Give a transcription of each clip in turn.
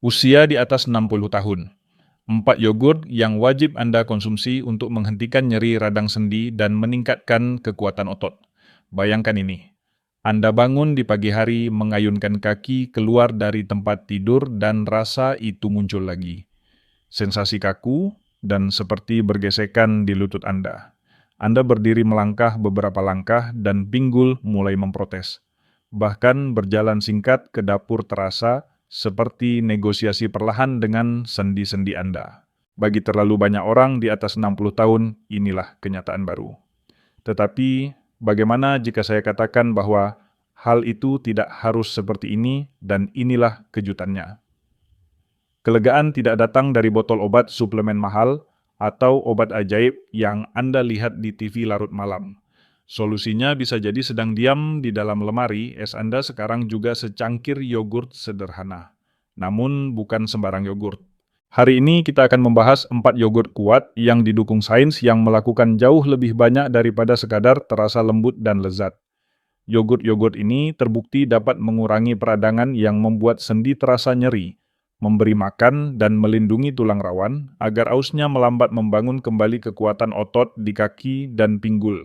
Usia di atas 60 tahun. 4 yogurt yang wajib Anda konsumsi untuk menghentikan nyeri radang sendi dan meningkatkan kekuatan otot. Bayangkan ini. Anda bangun di pagi hari mengayunkan kaki keluar dari tempat tidur dan rasa itu muncul lagi. Sensasi kaku dan seperti bergesekan di lutut Anda. Anda berdiri melangkah beberapa langkah dan pinggul mulai memprotes. Bahkan berjalan singkat ke dapur terasa seperti negosiasi perlahan dengan sendi-sendi Anda. Bagi terlalu banyak orang di atas 60 tahun, inilah kenyataan baru. Tetapi, bagaimana jika saya katakan bahwa hal itu tidak harus seperti ini dan inilah kejutannya? Kelegaan tidak datang dari botol obat suplemen mahal atau obat ajaib yang Anda lihat di TV larut malam. Solusinya bisa jadi sedang diam di dalam lemari es Anda sekarang juga secangkir yogurt sederhana. Namun bukan sembarang yogurt. Hari ini kita akan membahas 4 yogurt kuat yang didukung sains yang melakukan jauh lebih banyak daripada sekadar terasa lembut dan lezat. Yogurt-yogurt ini terbukti dapat mengurangi peradangan yang membuat sendi terasa nyeri, memberi makan dan melindungi tulang rawan agar ausnya melambat membangun kembali kekuatan otot di kaki dan pinggul.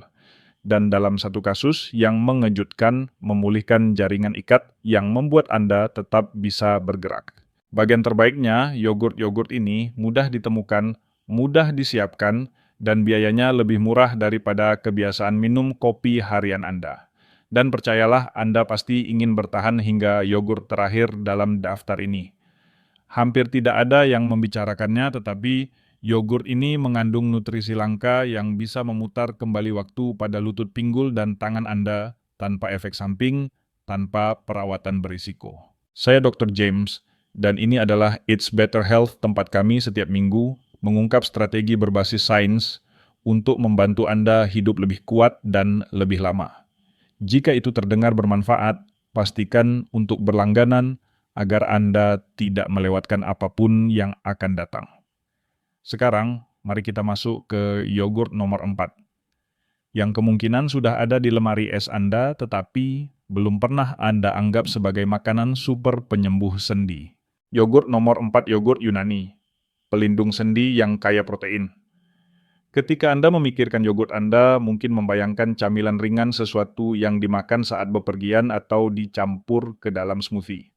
Dan dalam satu kasus yang mengejutkan, memulihkan jaringan ikat yang membuat Anda tetap bisa bergerak. Bagian terbaiknya, yogurt-yogurt ini mudah ditemukan, mudah disiapkan, dan biayanya lebih murah daripada kebiasaan minum kopi harian Anda. Dan percayalah, Anda pasti ingin bertahan hingga yogurt terakhir dalam daftar ini. Hampir tidak ada yang membicarakannya, tetapi yogurt ini mengandung nutrisi langka yang bisa memutar kembali waktu pada lutut pinggul dan tangan Anda tanpa efek samping, tanpa perawatan berisiko. Saya Dr. James, dan ini adalah It's Better Health, tempat kami setiap minggu mengungkap strategi berbasis sains untuk membantu Anda hidup lebih kuat dan lebih lama. Jika itu terdengar bermanfaat, pastikan untuk berlangganan agar Anda tidak melewatkan apapun yang akan datang. Sekarang, mari kita masuk ke yogurt nomor 4, yang kemungkinan sudah ada di lemari es Anda, tetapi belum pernah Anda anggap sebagai makanan super penyembuh sendi. Yogurt nomor 4, yogurt Yunani, pelindung sendi yang kaya protein. Ketika Anda memikirkan yogurt, Anda mungkin membayangkan camilan ringan, sesuatu yang dimakan saat bepergian atau dicampur ke dalam smoothie.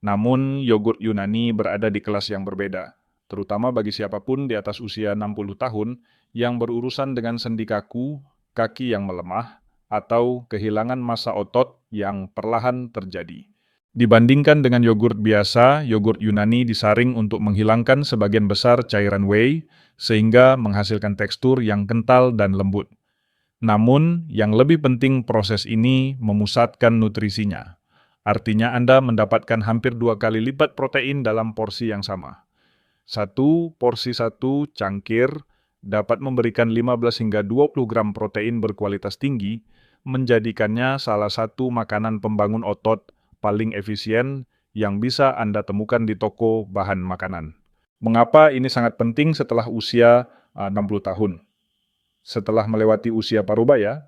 Namun, yogurt Yunani berada di kelas yang berbeda, terutama bagi siapapun di atas usia 60 tahun yang berurusan dengan sendi kaku, kaki yang melemah, atau kehilangan massa otot yang perlahan terjadi. Dibandingkan dengan yogurt biasa, yogurt Yunani disaring untuk menghilangkan sebagian besar cairan whey, sehingga menghasilkan tekstur yang kental dan lembut. Namun, yang lebih penting, proses ini memusatkan nutrisinya. Artinya Anda mendapatkan hampir 2 kali lipat protein dalam porsi yang sama. Porsi satu cangkir dapat memberikan 15 hingga 20 gram protein berkualitas tinggi, menjadikannya salah satu makanan pembangun otot paling efisien yang bisa Anda temukan di toko bahan makanan. Mengapa ini sangat penting setelah usia 60 tahun? Setelah melewati usia parubaya,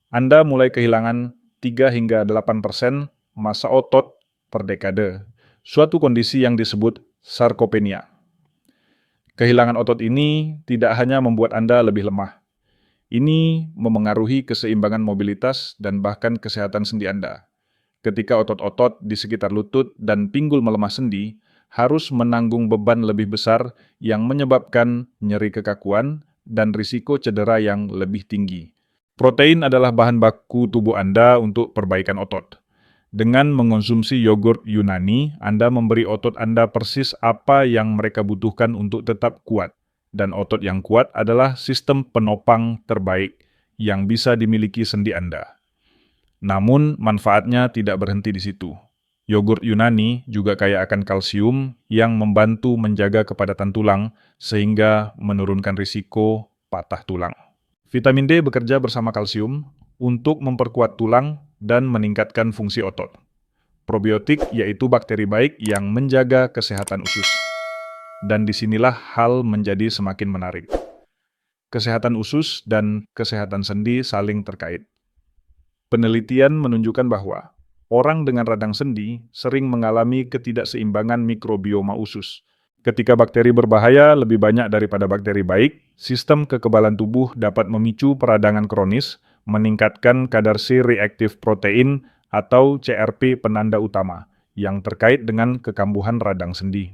Anda mulai kehilangan 3 hingga 8% massa otot per dekade, suatu kondisi yang disebut sarkopenia. Kehilangan otot ini tidak hanya membuat Anda lebih lemah. Ini memengaruhi keseimbangan mobilitas dan bahkan kesehatan sendi Anda. Ketika otot-otot di sekitar lutut dan pinggul melemah sendi, harus menanggung beban lebih besar yang menyebabkan nyeri kekakuan dan risiko cedera yang lebih tinggi. Protein adalah bahan baku tubuh Anda untuk perbaikan otot. Dengan mengonsumsi yogurt Yunani, Anda memberi otot Anda persis apa yang mereka butuhkan untuk tetap kuat. Dan otot yang kuat adalah sistem penopang terbaik yang bisa dimiliki sendi Anda. Namun, manfaatnya tidak berhenti di situ. Yogurt Yunani juga kaya akan kalsium yang membantu menjaga kepadatan tulang sehingga menurunkan risiko patah tulang. Vitamin D bekerja bersama kalsium untuk memperkuat tulang dan meningkatkan fungsi otot. Probiotik yaitu bakteri baik yang menjaga kesehatan usus. Dan disinilah hal menjadi semakin menarik. Kesehatan usus dan kesehatan sendi saling terkait. Penelitian menunjukkan bahwa orang dengan radang sendi sering mengalami ketidakseimbangan mikrobioma usus. Ketika bakteri berbahaya lebih banyak daripada bakteri baik, sistem kekebalan tubuh dapat memicu peradangan kronis, meningkatkan kadar C-reactive protein atau CRP penanda utama yang terkait dengan kekambuhan radang sendi.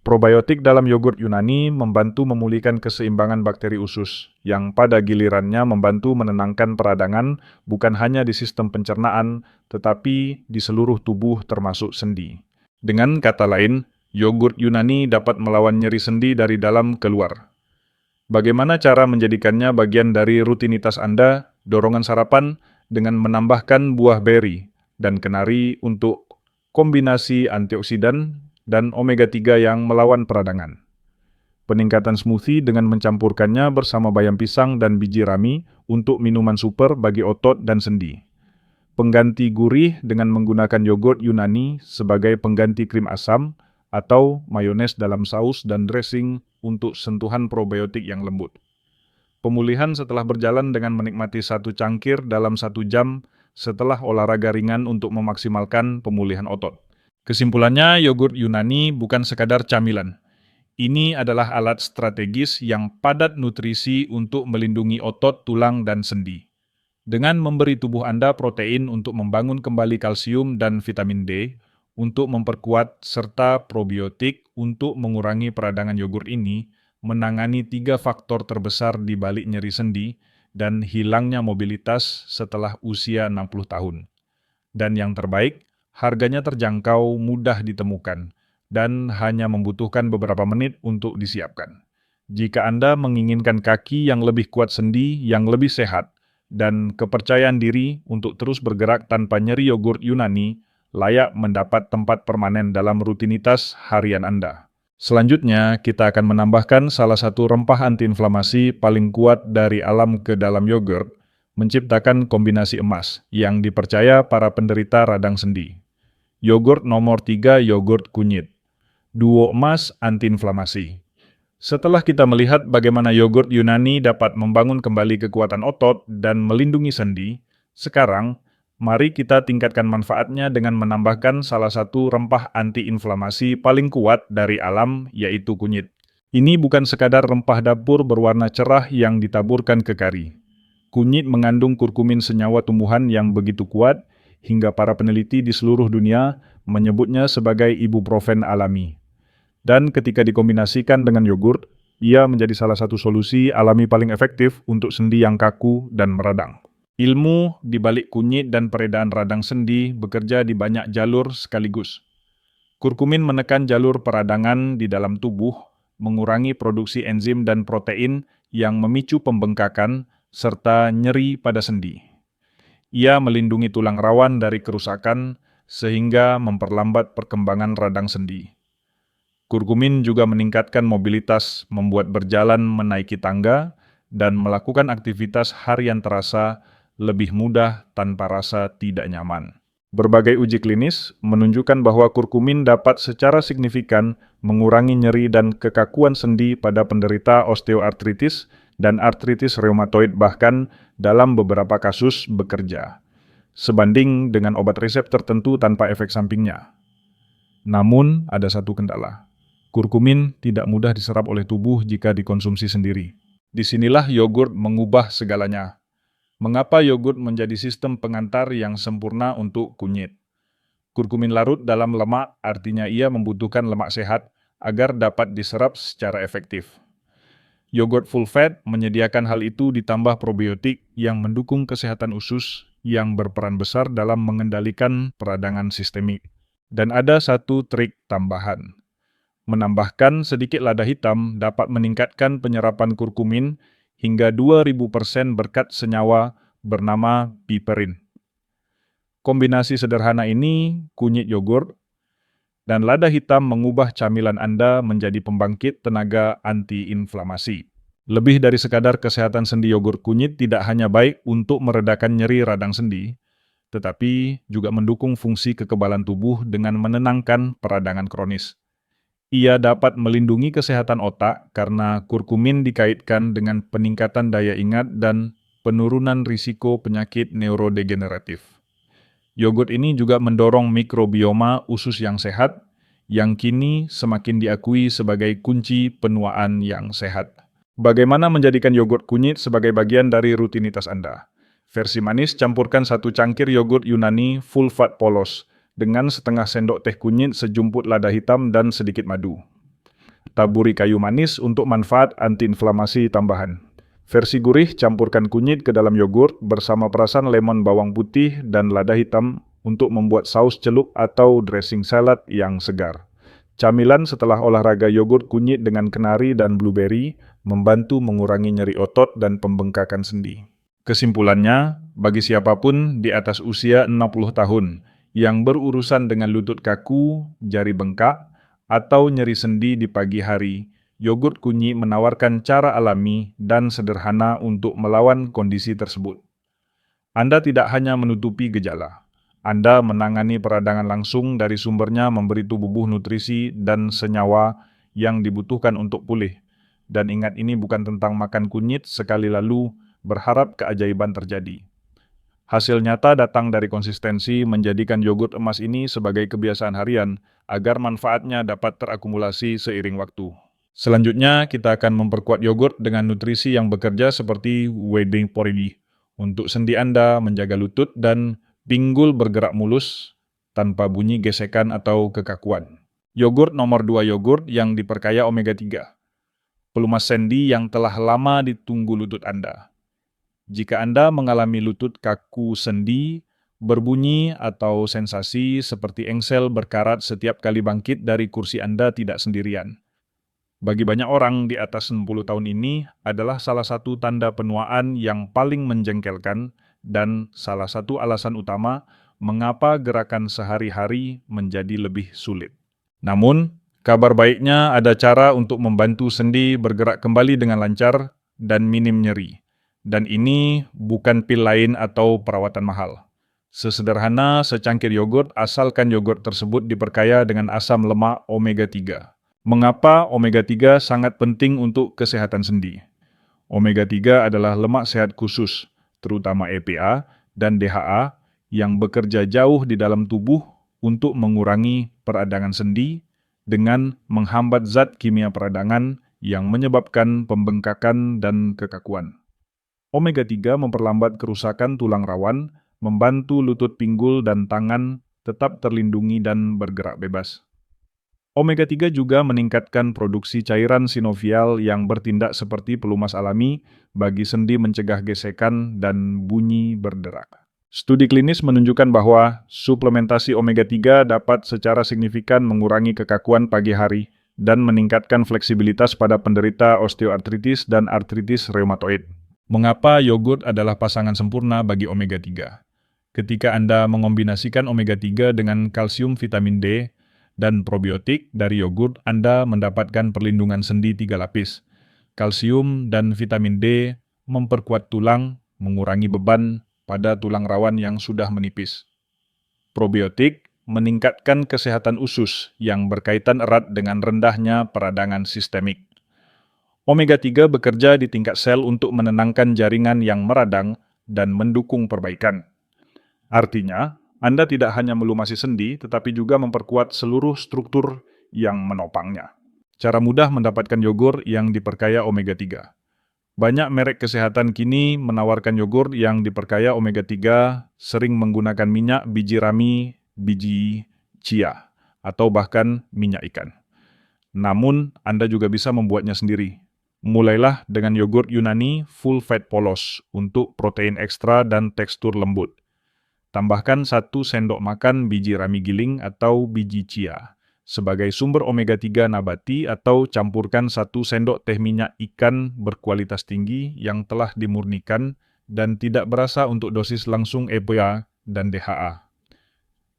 Probiotik dalam yogurt Yunani membantu memulihkan keseimbangan bakteri usus, yang pada gilirannya membantu menenangkan peradangan bukan hanya di sistem pencernaan, tetapi di seluruh tubuh termasuk sendi. Dengan kata lain, yogurt Yunani dapat melawan nyeri sendi dari dalam keluar. Bagaimana cara menjadikannya bagian dari rutinitas Anda? Dorongan sarapan dengan menambahkan buah beri dan kenari untuk kombinasi antioksidan dan omega-3 yang melawan peradangan. Peningkatan smoothie dengan mencampurkannya bersama bayam pisang dan biji rami untuk minuman super bagi otot dan sendi. Pengganti gurih dengan menggunakan yogurt Yunani sebagai pengganti krim asam atau mayones dalam saus dan dressing untuk sentuhan probiotik yang lembut. Pemulihan setelah berjalan dengan menikmati 1 cangkir dalam 1 jam setelah olahraga ringan untuk memaksimalkan pemulihan otot. Kesimpulannya, yogurt Yunani bukan sekadar camilan. Ini adalah alat strategis yang padat nutrisi untuk melindungi otot, tulang, dan sendi. Dengan memberi tubuh Anda protein untuk membangun kembali kalsium dan vitamin D, untuk memperkuat serta probiotik untuk mengurangi peradangan yogurt ini, menangani 3 faktor terbesar di balik nyeri sendi dan hilangnya mobilitas setelah usia 60 tahun. Dan yang terbaik, harganya terjangkau, mudah ditemukan, dan hanya membutuhkan beberapa menit untuk disiapkan. Jika Anda menginginkan kaki yang lebih kuat sendi, yang lebih sehat, dan kepercayaan diri untuk terus bergerak tanpa nyeri, yogurt Yunani layak mendapat tempat permanen dalam rutinitas harian Anda. Selanjutnya, kita akan menambahkan salah satu rempah antiinflamasi paling kuat dari alam ke dalam yogurt, menciptakan kombinasi emas yang dipercaya para penderita radang sendi. Yogurt nomor 3, yogurt kunyit. Duo emas antiinflamasi. Setelah kita melihat bagaimana yogurt Yunani dapat membangun kembali kekuatan otot dan melindungi sendi, sekarang mari kita tingkatkan manfaatnya dengan menambahkan salah satu rempah antiinflamasi paling kuat dari alam, yaitu kunyit. Ini bukan sekadar rempah dapur berwarna cerah yang ditaburkan ke kari. Kunyit mengandung kurkumin, senyawa tumbuhan yang begitu kuat hingga para peneliti di seluruh dunia menyebutnya sebagai ibuprofen alami. Dan ketika dikombinasikan dengan yogurt, ia menjadi salah satu solusi alami paling efektif untuk sendi yang kaku dan meradang. Ilmu di balik kunyit dan peredaran radang sendi bekerja di banyak jalur sekaligus. Kurkumin menekan jalur peradangan di dalam tubuh, mengurangi produksi enzim dan protein yang memicu pembengkakan serta nyeri pada sendi. Ia melindungi tulang rawan dari kerusakan sehingga memperlambat perkembangan radang sendi. Kurkumin juga meningkatkan mobilitas, membuat berjalan, menaiki tangga, dan melakukan aktivitas harian terasa lebih mudah tanpa rasa tidak nyaman. Berbagai uji klinis menunjukkan bahwa kurkumin dapat secara signifikan mengurangi nyeri dan kekakuan sendi pada penderita osteoartritis dan artritis reumatoid, bahkan dalam beberapa kasus bekerja, sebanding dengan obat resep tertentu tanpa efek sampingnya. Namun, ada satu kendala. Kurkumin tidak mudah diserap oleh tubuh jika dikonsumsi sendiri. Disinilah yogurt mengubah segalanya. Mengapa yogurt menjadi sistem pengantar yang sempurna untuk kunyit? Kurkumin larut dalam lemak, artinya ia membutuhkan lemak sehat agar dapat diserap secara efektif. Yogurt full fat menyediakan hal itu ditambah probiotik yang mendukung kesehatan usus yang berperan besar dalam mengendalikan peradangan sistemik. Dan ada satu trik tambahan. Menambahkan sedikit lada hitam dapat meningkatkan penyerapan kurkumin hingga 2000% berkat senyawa bernama piperin. Kombinasi sederhana ini, kunyit yogurt dan lada hitam, mengubah camilan Anda menjadi pembangkit tenaga antiinflamasi. Lebih dari sekadar kesehatan sendi, yogurt kunyit tidak hanya baik untuk meredakan nyeri radang sendi, tetapi juga mendukung fungsi kekebalan tubuh dengan menenangkan peradangan kronis. Ia dapat melindungi kesehatan otak karena kurkumin dikaitkan dengan peningkatan daya ingat dan penurunan risiko penyakit neurodegeneratif. Yogurt ini juga mendorong mikrobioma usus yang sehat, yang kini semakin diakui sebagai kunci penuaan yang sehat. Bagaimana menjadikan yogurt kunyit sebagai bagian dari rutinitas Anda? Versi manis, campurkan 1 cangkir yogurt Yunani full fat polos dengan setengah sendok teh kunyit, sejumput lada hitam, dan sedikit madu. Taburi kayu manis untuk manfaat antiinflamasi tambahan. Versi gurih, campurkan kunyit ke dalam yogurt bersama perasan lemon, bawang putih, dan lada hitam untuk membuat saus celup atau dressing salad yang segar. Camilan setelah olahraga, yogurt kunyit dengan kenari dan blueberry membantu mengurangi nyeri otot dan pembengkakan sendi. Kesimpulannya, bagi siapapun di atas usia 60 tahun yang berurusan dengan lutut kaku, jari bengkak, atau nyeri sendi di pagi hari, yogurt kunyit menawarkan cara alami dan sederhana untuk melawan kondisi tersebut. Anda tidak hanya menutupi gejala, Anda menangani peradangan langsung dari sumbernya, memberi tubuh nutrisi dan senyawa yang dibutuhkan untuk pulih. Dan ingat, ini bukan tentang makan kunyit sekali lalu berharap keajaiban terjadi. Hasil nyata datang dari konsistensi menjadikan yogurt emas ini sebagai kebiasaan harian agar manfaatnya dapat terakumulasi seiring waktu. Selanjutnya, kita akan memperkuat yogurt dengan nutrisi yang bekerja seperti wedding porridge untuk sendi Anda menjaga lutut dan pinggul bergerak mulus tanpa bunyi gesekan atau kekakuan. Yogurt nomor 2, yogurt yang diperkaya omega 3. Pelumas sendi yang telah lama ditunggu lutut Anda. Jika Anda mengalami lutut kaku sendi, berbunyi atau sensasi seperti engsel berkarat setiap kali bangkit dari kursi, Anda tidak sendirian. Bagi banyak orang di atas 60 tahun ini adalah salah satu tanda penuaan yang paling menjengkelkan dan salah satu alasan utama mengapa gerakan sehari-hari menjadi lebih sulit. Namun, kabar baiknya ada cara untuk membantu sendi bergerak kembali dengan lancar dan minim nyeri. Dan ini bukan pil lain atau perawatan mahal. Sesederhana secangkir yogurt, asalkan yogurt tersebut diperkaya dengan asam lemak omega 3. Mengapa omega 3 sangat penting untuk kesehatan sendi? Omega 3 adalah lemak sehat khusus, terutama EPA dan DHA, yang bekerja jauh di dalam tubuh untuk mengurangi peradangan sendi dengan menghambat zat kimia peradangan yang menyebabkan pembengkakan dan kekakuan. Omega 3 memperlambat kerusakan tulang rawan, membantu lutut, pinggul, dan tangan tetap terlindungi dan bergerak bebas. Omega 3 juga meningkatkan produksi cairan sinovial yang bertindak seperti pelumas alami bagi sendi, mencegah gesekan dan bunyi berderak. Studi klinis menunjukkan bahwa suplementasi omega 3 dapat secara signifikan mengurangi kekakuan pagi hari dan meningkatkan fleksibilitas pada penderita osteoartritis dan artritis reumatoid. Mengapa yogurt adalah pasangan sempurna bagi omega 3? Ketika Anda mengombinasikan omega 3 dengan kalsium, vitamin D, dan probiotik dari yogurt, Anda mendapatkan perlindungan sendi 3 lapis. Kalsium dan vitamin D memperkuat tulang, mengurangi beban pada tulang rawan yang sudah menipis. Probiotik meningkatkan kesehatan usus yang berkaitan erat dengan rendahnya peradangan sistemik. Omega 3 bekerja di tingkat sel untuk menenangkan jaringan yang meradang dan mendukung perbaikan. Artinya, Anda tidak hanya melumasi sendi, tetapi juga memperkuat seluruh struktur yang menopangnya. Cara mudah mendapatkan yogurt yang diperkaya omega 3. Banyak merek kesehatan kini menawarkan yogurt yang diperkaya omega 3, sering menggunakan minyak biji rami, biji chia, atau bahkan minyak ikan. Namun, Anda juga bisa membuatnya sendiri. Mulailah dengan yogurt Yunani full fat polos untuk protein ekstra dan tekstur lembut. Tambahkan 1 sendok makan biji rami giling atau biji chia sebagai sumber omega 3 nabati, atau campurkan 1 sendok teh minyak ikan berkualitas tinggi yang telah dimurnikan dan tidak berasa untuk dosis langsung EPA dan DHA.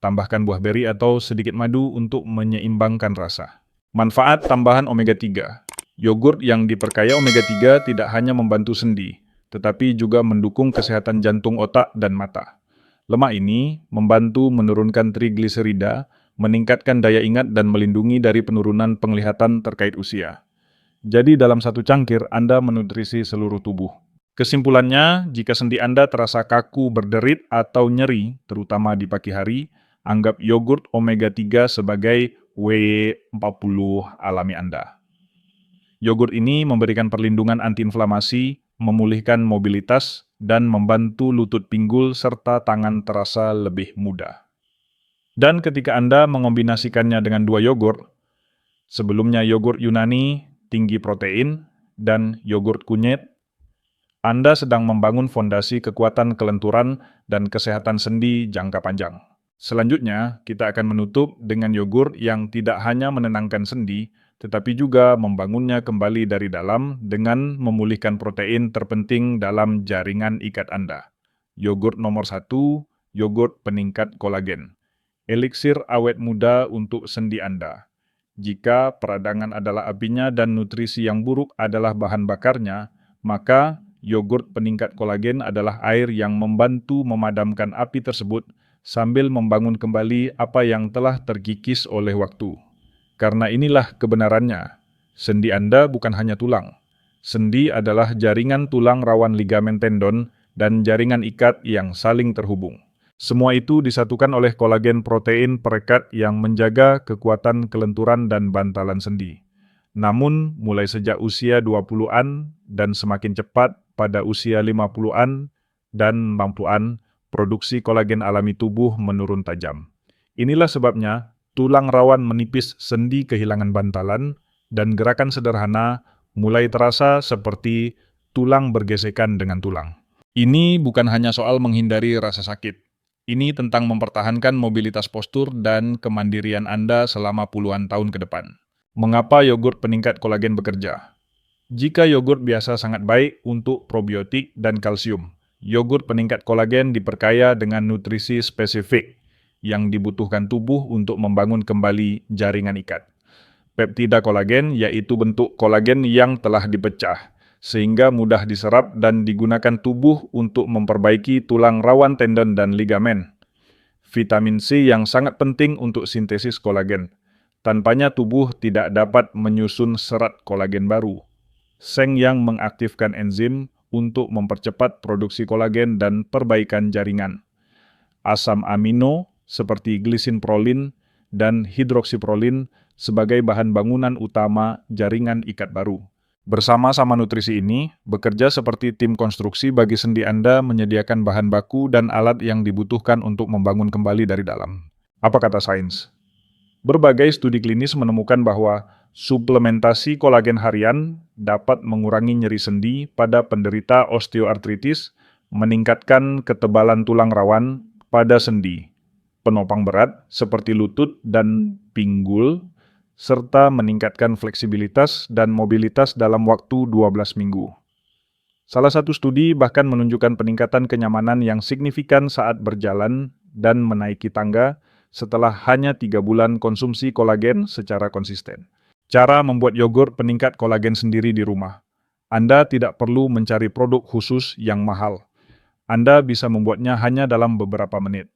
Tambahkan buah beri atau sedikit madu untuk menyeimbangkan rasa. Manfaat tambahan omega 3. Yogurt yang diperkaya omega 3 tidak hanya membantu sendi, tetapi juga mendukung kesehatan jantung, otak, dan mata. Lemak ini membantu menurunkan trigliserida, meningkatkan daya ingat, dan melindungi dari penurunan penglihatan terkait usia. Jadi dalam 1 cangkir, Anda menutrisi seluruh tubuh. Kesimpulannya, jika sendi Anda terasa kaku, berderit, atau nyeri, terutama di pagi hari, anggap yogurt omega 3 sebagai W40 alami Anda. Yogurt ini memberikan perlindungan antiinflamasi, memulihkan mobilitas, dan membantu lutut pinggul serta tangan terasa lebih mudah. Dan ketika Anda mengombinasikannya dengan 2 yogurt, sebelumnya yogurt Yunani, tinggi protein, dan yogurt kunyit, Anda sedang membangun fondasi kekuatan kelenturan dan kesehatan sendi jangka panjang. Selanjutnya, kita akan menutup dengan yogurt yang tidak hanya menenangkan sendi, tetapi juga membangunnya kembali dari dalam dengan memulihkan protein terpenting dalam jaringan ikat Anda. Yogurt nomor 1, yogurt peningkat kolagen. Eliksir awet muda untuk sendi Anda. Jika peradangan adalah apinya dan nutrisi yang buruk adalah bahan bakarnya, maka yogurt peningkat kolagen adalah air yang membantu memadamkan api tersebut sambil membangun kembali apa yang telah terkikis oleh waktu. Karena inilah kebenarannya, sendi Anda bukan hanya tulang. Sendi adalah jaringan tulang rawan ligamen tendon dan jaringan ikat yang saling terhubung. Semua itu disatukan oleh kolagen protein perekat yang menjaga kekuatan kelenturan dan bantalan sendi. Namun, mulai sejak usia 20-an dan semakin cepat pada usia 50-an dan 60-an, produksi kolagen alami tubuh menurun tajam. Inilah sebabnya tulang rawan menipis, sendi kehilangan bantalan, dan gerakan sederhana mulai terasa seperti tulang bergesekan dengan tulang. Ini bukan hanya soal menghindari rasa sakit. Ini tentang mempertahankan mobilitas postur dan kemandirian Anda selama puluhan tahun ke depan. Mengapa yogurt peningkat kolagen bekerja? Jika yogurt biasa sangat baik untuk probiotik dan kalsium, yogurt peningkat kolagen diperkaya dengan nutrisi spesifik yang dibutuhkan tubuh untuk membangun kembali jaringan ikat. Peptida kolagen yaitu bentuk kolagen yang telah dipecah, sehingga mudah diserap dan digunakan tubuh untuk memperbaiki tulang rawan tendon dan ligamen. Vitamin C yang sangat penting untuk sintesis kolagen. Tanpanya tubuh tidak dapat menyusun serat kolagen baru. Seng yang mengaktifkan enzim untuk mempercepat produksi kolagen dan perbaikan jaringan. Asam amino seperti glisin prolin dan hidroksiprolin sebagai bahan bangunan utama jaringan ikat baru. Bersama-sama nutrisi ini, bekerja seperti tim konstruksi bagi sendi Anda menyediakan bahan baku dan alat yang dibutuhkan untuk membangun kembali dari dalam. Apa kata sains? Berbagai studi klinis menemukan bahwa suplementasi kolagen harian dapat mengurangi nyeri sendi pada penderita osteoartritis, meningkatkan ketebalan tulang rawan pada sendi, penopang berat seperti lutut dan pinggul, serta meningkatkan fleksibilitas dan mobilitas dalam waktu 12 minggu. Salah satu studi bahkan menunjukkan peningkatan kenyamanan yang signifikan saat berjalan dan menaiki tangga setelah hanya 3 bulan konsumsi kolagen secara konsisten. Cara membuat yogurt peningkat kolagen sendiri di rumah. Anda tidak perlu mencari produk khusus yang mahal. Anda bisa membuatnya hanya dalam beberapa menit.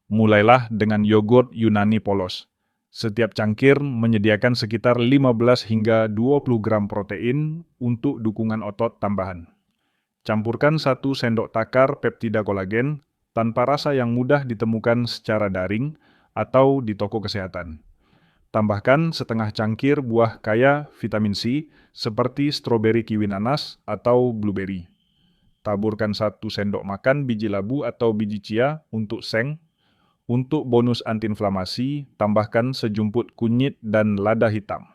Mulailah dengan yogurt Yunani polos. Setiap cangkir menyediakan sekitar 15 hingga 20 gram protein untuk dukungan otot tambahan. Campurkan 1 sendok takar peptida kolagen tanpa rasa yang mudah ditemukan secara daring atau di toko kesehatan. Tambahkan setengah cangkir buah kaya vitamin C seperti stroberi kiwi nanas atau blueberry. Taburkan 1 sendok makan biji labu atau biji chia untuk seng. Untuk bonus antiinflamasi, tambahkan sejumput kunyit dan lada hitam.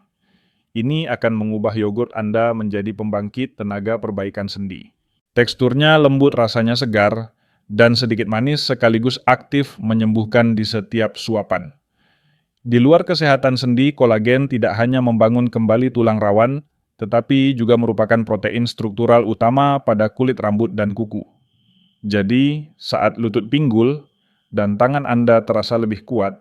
Ini akan mengubah yogurt Anda menjadi pembangkit tenaga perbaikan sendi. Teksturnya lembut, rasanya segar, dan sedikit manis sekaligus aktif menyembuhkan di setiap suapan. Di luar kesehatan sendi, kolagen tidak hanya membangun kembali tulang rawan, tetapi juga merupakan protein struktural utama pada kulit rambut dan kuku. Jadi, saat lutut pinggul dan tangan Anda terasa lebih kuat,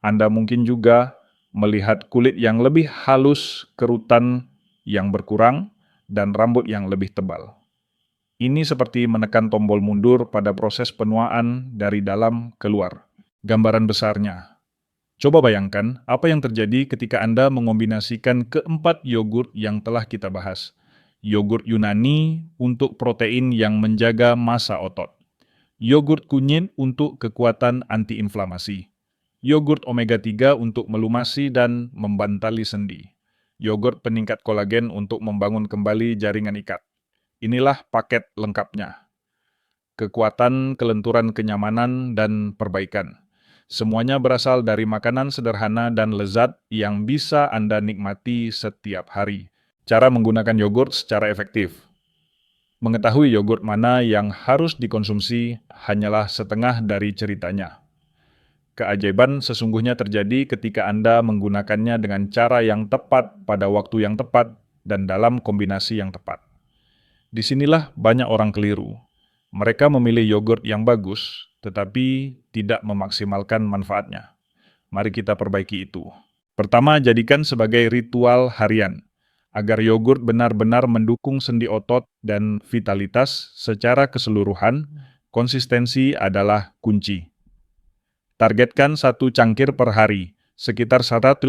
Anda mungkin juga melihat kulit yang lebih halus, kerutan yang berkurang, dan rambut yang lebih tebal. Ini seperti menekan tombol mundur pada proses penuaan dari dalam keluar. Gambaran besarnya. Coba bayangkan apa yang terjadi ketika Anda mengombinasikan keempat yogurt yang telah kita bahas. Yogurt Yunani untuk protein yang menjaga massa otot. Yogurt kunyit untuk kekuatan antiinflamasi. Yogurt omega 3 untuk melumasi dan membantali sendi. Yogurt peningkat kolagen untuk membangun kembali jaringan ikat. Inilah paket lengkapnya. Kekuatan, kelenturan kenyamanan, dan perbaikan. Semuanya berasal dari makanan sederhana dan lezat yang bisa Anda nikmati setiap hari. Cara menggunakan yogurt secara efektif. Mengetahui yogurt mana yang harus dikonsumsi hanyalah setengah dari ceritanya. Keajaiban sesungguhnya terjadi ketika Anda menggunakannya dengan cara yang tepat pada waktu yang tepat dan dalam kombinasi yang tepat. Disinilah banyak orang keliru. Mereka memilih yogurt yang bagus, tetapi tidak memaksimalkan manfaatnya. Mari kita perbaiki itu. Pertama, jadikan sebagai ritual harian, agar yogurt benar-benar mendukung sendi otot dan vitalitas secara keseluruhan. Konsistensi adalah kunci. Targetkan 1 cangkir per hari, sekitar 150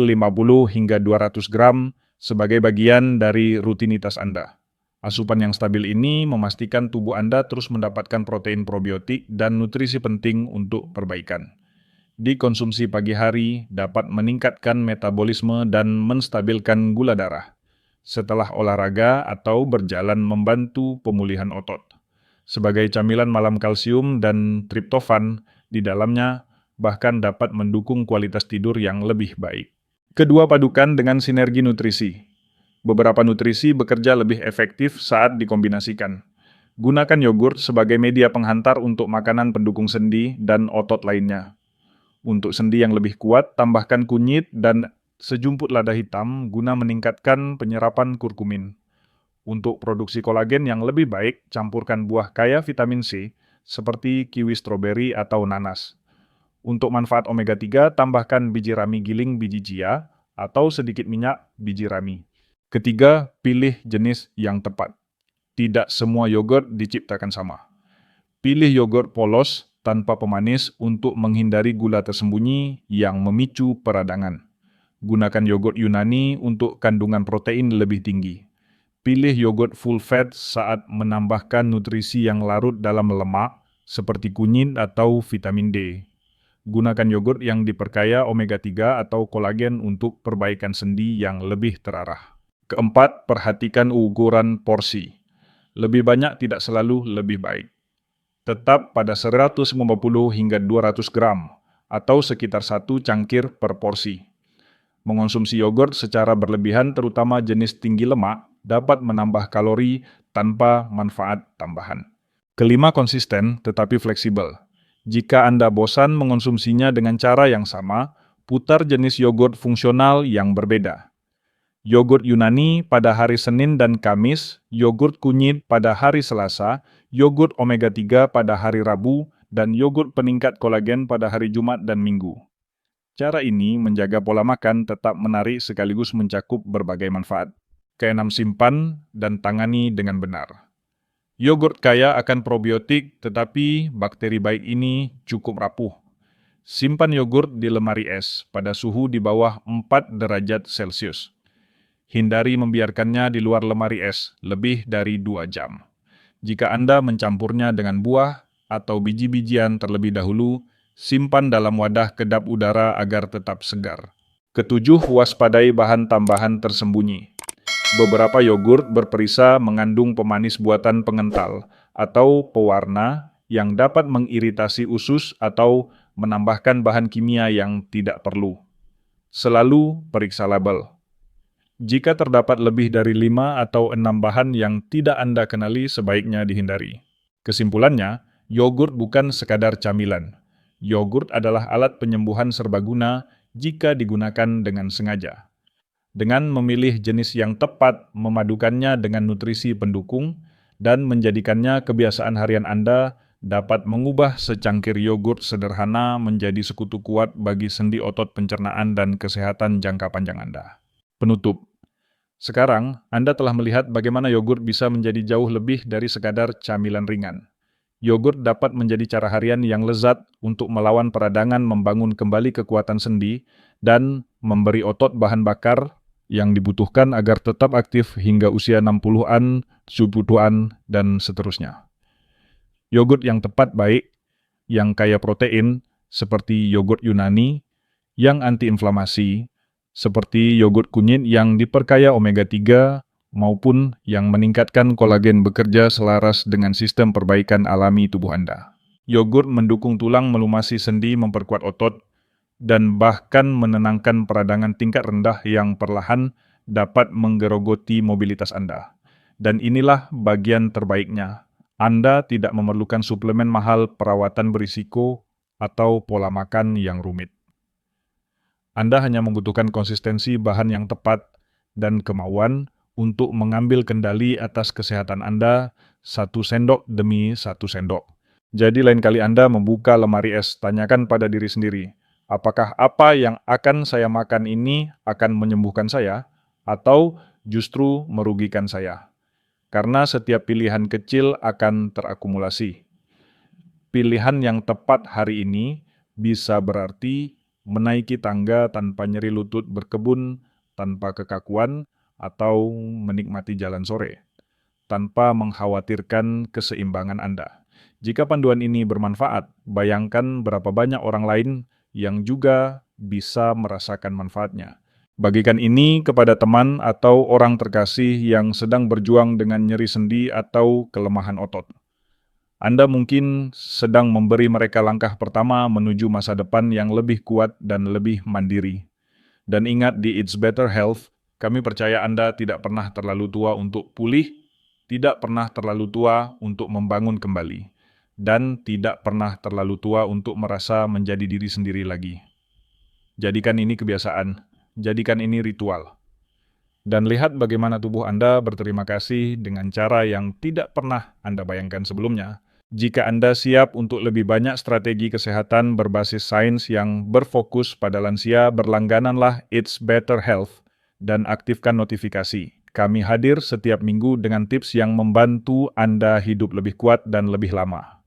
hingga 200 gram sebagai bagian dari rutinitas Anda. Asupan yang stabil ini memastikan tubuh Anda terus mendapatkan protein probiotik dan nutrisi penting untuk perbaikan. Dikonsumsi pagi hari dapat meningkatkan metabolisme dan menstabilkan gula darah. Setelah olahraga atau berjalan membantu pemulihan otot. Sebagai camilan malam kalsium dan triptofan di dalamnya bahkan dapat mendukung kualitas tidur yang lebih baik. Kedua, padukan dengan sinergi nutrisi. Beberapa nutrisi bekerja lebih efektif saat dikombinasikan. Gunakan yogurt sebagai media penghantar untuk makanan pendukung sendi dan otot lainnya. Untuk sendi yang lebih kuat, tambahkan kunyit dan sejumput lada hitam guna meningkatkan penyerapan kurkumin. Untuk produksi kolagen yang lebih baik, campurkan buah kaya vitamin C seperti kiwi stroberi atau nanas. Untuk manfaat omega 3, tambahkan biji rami giling biji chia atau sedikit minyak biji rami. Ketiga, pilih jenis yang tepat. Tidak semua yogurt diciptakan sama. Pilih yogurt polos tanpa pemanis untuk menghindari gula tersembunyi yang memicu peradangan. Gunakan yogurt Yunani untuk kandungan protein lebih tinggi. Pilih yogurt full fat saat menambahkan nutrisi yang larut dalam lemak seperti kunyit atau vitamin D. Gunakan yogurt yang diperkaya omega 3 atau kolagen untuk perbaikan sendi yang lebih terarah. Keempat, perhatikan ukuran porsi. Lebih banyak tidak selalu lebih baik. Tetap pada 150 hingga 200 gram atau sekitar 1 cangkir per porsi. Mengonsumsi yogurt secara berlebihan terutama jenis tinggi lemak dapat menambah kalori tanpa manfaat tambahan. Kelima, konsisten tetapi fleksibel. Jika Anda bosan mengonsumsinya dengan cara yang sama, putar jenis yogurt fungsional yang berbeda. Yogurt Yunani pada hari Senin dan Kamis, yogurt kunyit pada hari Selasa, yogurt omega 3 pada hari Rabu, dan yogurt peningkat kolagen pada hari Jumat dan Minggu. Cara ini menjaga pola makan tetap menarik sekaligus mencakup berbagai manfaat. Keenam, simpan dan tangani dengan benar. Yogurt kaya akan probiotik, tetapi bakteri baik ini cukup rapuh. Simpan yogurt di lemari es pada suhu di bawah 4 derajat Celcius. Hindari membiarkannya di luar lemari es lebih dari 2 jam. Jika Anda mencampurnya dengan buah atau biji-bijian terlebih dahulu, simpan dalam wadah kedap udara agar tetap segar. Ketujuh, waspadai bahan tambahan tersembunyi. Beberapa yogurt berperisa mengandung pemanis buatan pengental atau pewarna yang dapat mengiritasi usus atau menambahkan bahan kimia yang tidak perlu. Selalu periksa label. Jika terdapat lebih dari 5 atau 6 bahan yang tidak Anda kenali, sebaiknya dihindari. Kesimpulannya, yogurt bukan sekadar camilan. Yogurt adalah alat penyembuhan serbaguna jika digunakan dengan sengaja. Dengan memilih jenis yang tepat, memadukannya dengan nutrisi pendukung, dan menjadikannya kebiasaan harian Anda, dapat mengubah secangkir yogurt sederhana menjadi sekutu kuat bagi sendi otot pencernaan dan kesehatan jangka panjang Anda. Penutup. Sekarang, Anda telah melihat bagaimana yogurt bisa menjadi jauh lebih dari sekadar camilan ringan. Yogurt dapat menjadi cara harian yang lezat untuk melawan peradangan, membangun kembali kekuatan sendi, dan memberi otot bahan bakar yang dibutuhkan agar tetap aktif hingga usia 60-an, 70-an, dan seterusnya. Yogurt yang tepat baik, yang kaya protein, seperti yogurt Yunani, yang antiinflamasi, seperti yogurt kunyit yang diperkaya omega 3, maupun yang meningkatkan kolagen bekerja selaras dengan sistem perbaikan alami tubuh Anda. Yogurt mendukung tulang melumasi sendi memperkuat otot, dan bahkan menenangkan peradangan tingkat rendah yang perlahan dapat menggerogoti mobilitas Anda. Dan inilah bagian terbaiknya. Anda tidak memerlukan suplemen mahal, perawatan berisiko, atau pola makan yang rumit. Anda hanya membutuhkan konsistensi bahan yang tepat dan kemauan untuk mengambil kendali atas kesehatan Anda 1 sendok demi 1 sendok. Jadi lain kali Anda membuka lemari es, tanyakan pada diri sendiri, apakah apa yang akan saya makan ini akan menyembuhkan saya atau justru merugikan saya? Karena setiap pilihan kecil akan terakumulasi. Pilihan yang tepat hari ini bisa berarti menaiki tangga tanpa nyeri lutut, berkebun tanpa kekakuan, atau menikmati jalan sore, tanpa mengkhawatirkan keseimbangan Anda. Jika panduan ini bermanfaat, bayangkan berapa banyak orang lain yang juga bisa merasakan manfaatnya. Bagikan ini kepada teman atau orang terkasih yang sedang berjuang dengan nyeri sendi atau kelemahan otot. Anda mungkin sedang memberi mereka langkah pertama menuju masa depan yang lebih kuat dan lebih mandiri. Dan ingat, di It's Better Health, kami percaya Anda tidak pernah terlalu tua untuk pulih, tidak pernah terlalu tua untuk membangun kembali, dan tidak pernah terlalu tua untuk merasa menjadi diri sendiri lagi. Jadikan ini kebiasaan. Jadikan ini ritual. Dan lihat bagaimana tubuh Anda berterima kasih dengan cara yang tidak pernah Anda bayangkan sebelumnya. Jika Anda siap untuk lebih banyak strategi kesehatan berbasis sains yang berfokus pada lansia, berlanggananlah It's Better Health dan aktifkan notifikasi. Kami hadir setiap minggu dengan tips yang membantu Anda hidup lebih kuat dan lebih lama.